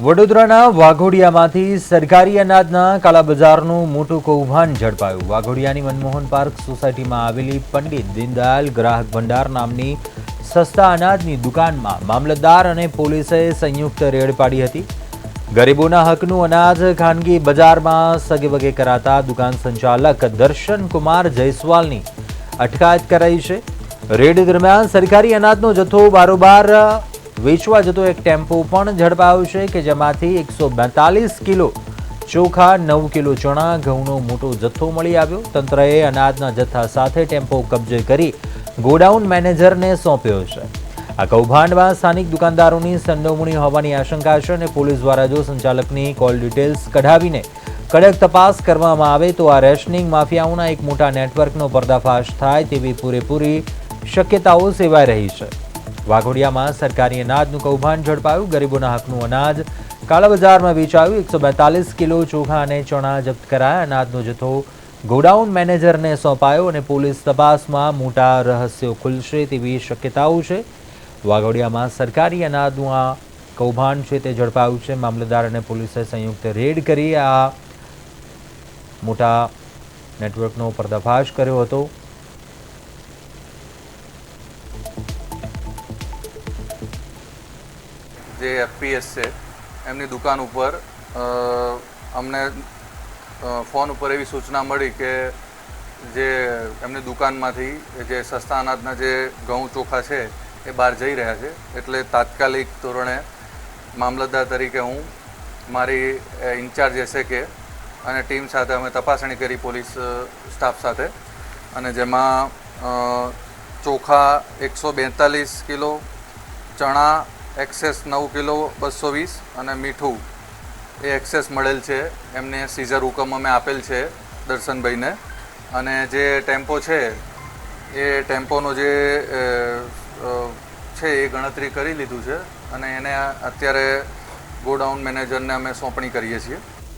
વડોદરાના વાઘોડિયામાંથી સરકારી અનાજના કાળાબજારનું મોટું કૌભાંડ ઝડપાયું। વાઘોડિયાની મનમોહન પાર્ક સોસાયટીમાં આવેલી પંડિત દીનદયાલ ગ્રાહક ભંડાર નામની સસ્તા અનાજની દુકાનમાં મામલતદાર અને પોલીસે સંયુક્ત રેડ પાડી હતી। ગરીબોના હકનું અનાજ ખાનગી બજારમાં સગેવગે કરાતા દુકાન સંચાલક દર્શન કુમાર જયસ્વાલની અટકાયત કરાઈ છે। રેડ દરમિયાન સરકારી અનાજનો જથ્થો બારોબાર વેચવા જતો એક ટેમ્પો પણ ઝડપાયો છે કે જેમાંથી 142 કિલો ચોખા, 9 કિલો ચણા, ઘઉંનો મોટો જથ્થો મળી આવ્યો। તંત્રએ અનાજના જથ્થા સાથે ટેમ્પો કબજે કરી ગોડાઉન મેનેજરને સોંપ્યો છે। આ કૌભાંડમાં સ્થાનિક દુકાનદારોની સંડોવણી હોવાની આશંકા છે અને પોલીસ દ્વારા જો સંચાલકની કોલ ડિટેલ્સ કઢાવીને કડક તપાસ કરવામાં આવે તો આ રેશનિંગ માફિયાઓના એક મોટા નેટવર્કનો પર્દાફાશ થાય તેવી પૂરેપૂરી શક્યતાઓ સેવાઈ રહી છે। વાઘોડિયામાં સરકારી અનાજનું કૌભાંડ ઝડપાયું। ગરીબોના હકનું અનાજ કાળાબજારમાં વેચાયું। 142 કિલો ચોખા અને ચણા જપ્ત કરાયા। અનાજનો જથ્થો ગોડાઉન મેનેજરને સોંપાયો અને પોલીસ તપાસમાં મોટા રહસ્યો ખુલશે તેવી શક્યતાઓ છે। વાઘોડિયામાં સરકારી અનાજનું આ કૌભાંડ છે તે ઝડપાયું છે। મામલતદાર અને પોલીસે સંયુક્ત રેડ કરી આ મોટા નેટવર્કનો પર્દાફાશ કર્યો હતો। જે એફપીએસ છે એમની દુકાન ઉપર અમને ફોન ઉપર એવી સૂચના મળી કે જે એમની દુકાનમાંથી જે સસ્તા અનાજના જે ઘઉં ચોખા છે એ બહાર જઈ રહ્યા છે। એટલે તાત્કાલિક ધોરણે મામલતદાર તરીકે હું મારી ઇન્ચાર્જ એસએકે અને ટીમ સાથે અમે તપાસણી કરી પોલીસ સ્ટાફ સાથે, અને જેમાં ચોખા 142 કિલો, ચણા એક્સેસ 9 કિલો 220 અને મીઠું એ એક્સેસ મળેલ છે। એમને સીઝર હુકમ અમે આપેલ છે દર્શનભાઈને, અને જે ટેમ્પો છે એ ટેમ્પોનો જે છે એ ગણતરી કરી લીધું છે અને એને અત્યારે ગોડાઉન મેનેજરને અમે સોંપણી કરીએ છીએ।